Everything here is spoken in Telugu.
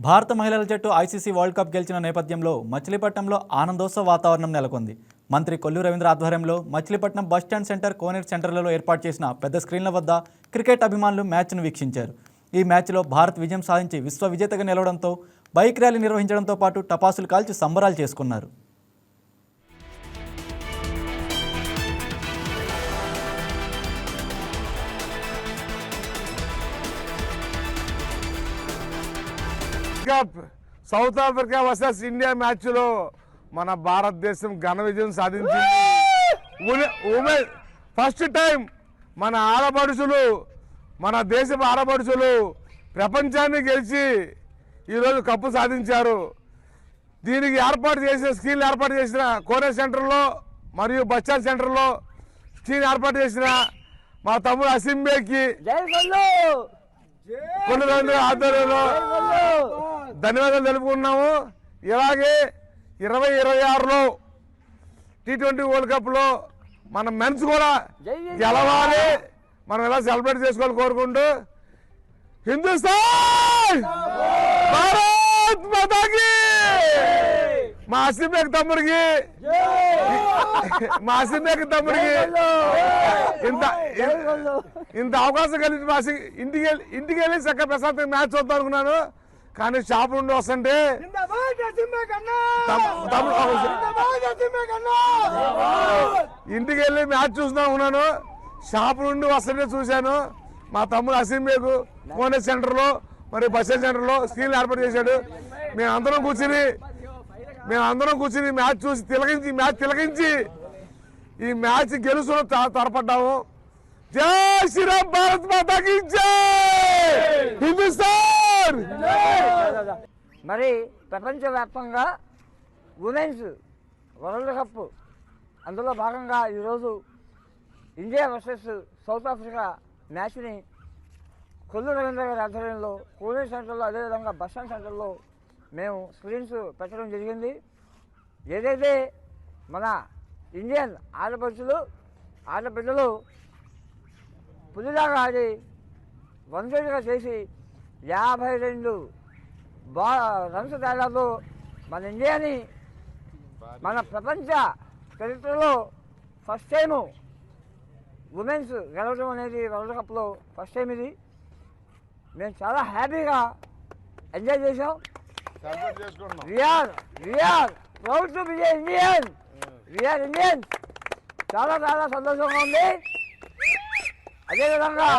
భారత మహిళల జట్టు ఐసీసీ వరల్డ్ కప్ గెలిచిన నేపథ్యంలో మచిలీపట్నంలో ఆనందోత్సవ వాతావరణం నెలకొంది. మంత్రి కొల్లు రవీంద్ర ఆధ్వర్యంలో మచిలీపట్నం బస్టాండ్ సెంటర్, కోనేరు సెంటర్లలో ఏర్పాటు చేసిన పెద్ద స్క్రీన్ల వద్ద క్రికెట్ అభిమానులు మ్యాచ్ను వీక్షించారు. ఈ మ్యాచ్లో భారత్ విజయం సాధించి విశ్వ విజేతగా నిలవడంతో బైక్ ర్యాలీ నిర్వహించడంతో పాటు టపాసులు కాల్చి సంబరాలు చేసుకున్నారు. South Africa versus India match లో మన భారతదేశం ఘన విజయం సాధించింది. ఫస్ట్ టైం మన ఆడపడుచులు, మన దేశపు ఆడపడుచులు ప్రపంచాన్ని గెలిచి ఈరోజు కప్పు సాధించారు. దీనికి స్క్రీన్ ఏర్పాటు చేసిన కోనేరు సెంటర్లో మరియు బస్టాండ్ సెంటర్లో స్క్రీన్ ఏర్పాటు చేసిన మా తమ్ముడు అసింబేకి కొల్లు రవీంద్ర ఆధ్వర్యంలో ధన్యవాదాలు తెలుపుకున్నాము. ఇలాగే 2026లో T20 వరల్డ్ కప్ లో మన మెన్స్ కూడా గెలవాలి, మనం ఎలా సెలబ్రేట్ చేసుకోవాలని కోరుకుంటూ హిందుస్థాన్ భారత్ మాతాకి, మా అసింబేక్ తమ్ముడికి ఇంత అవకాశం కలిగి మా ఇంటికి వెళ్ళి చక్కగా ప్రశాంతంగా మ్యాచ్ చూద్దాం అనుకున్నాను. కానీ షాప్ నుండి వస్తుంటే ఇంటికి వెళ్ళి మ్యాచ్ చూద్దాం అనుకున్నాను. షాప్ నుండి వస్తుంటే చూశాను మా తమ్ముడు అసింబేకు కోనేరు సెంటర్లో మరి బస్ సెంటర్లో స్క్రీన్ ఏర్పాటు చేశాడు. మేమందరం కూర్చుని మ్యాచ్ చూసి తిలకించి ఈ మ్యాచ్ గెలుసులో త్వరపడ్డాము. జై శ్రీరామ్, భారత్ మాతాకి జై, హిందుస్థాన్. మరి ప్రపంచవ్యాప్తంగా ఉమెన్స్ వరల్డ్ కప్ అందులో భాగంగా ఈరోజు ఇండియా వర్సెస్ సౌత్ ఆఫ్రికా మ్యాచ్ని కొల్లు రవీంద్ర గారి ఆధ్వర్యంలో కోనేరు సెంటర్లో, అదేవిధంగా బస్టాండ్ సెంటర్లో మేము స్క్రీన్స్ పెట్టడం జరిగింది. ఏదైతే మన ఇండియన్ ఆడబిడ్డలు పులిలాగా ఆడి వంశీగా చేసి 52 రన్స్ తేడాతో మన ఇండియాని మన ప్రపంచ చరిత్రలో ఫస్ట్ టైము ఉమెన్స్ గెలవడం అనేది వరల్డ్ కప్లో ఫస్ట్ టైం. ఇది మేము చాలా హ్యాపీగా ఎంజాయ్ చేసాం. We are proud to be Indian. We are Indians. చాలా చాలా సంతోషంగా ఉంది. అదేవిధంగా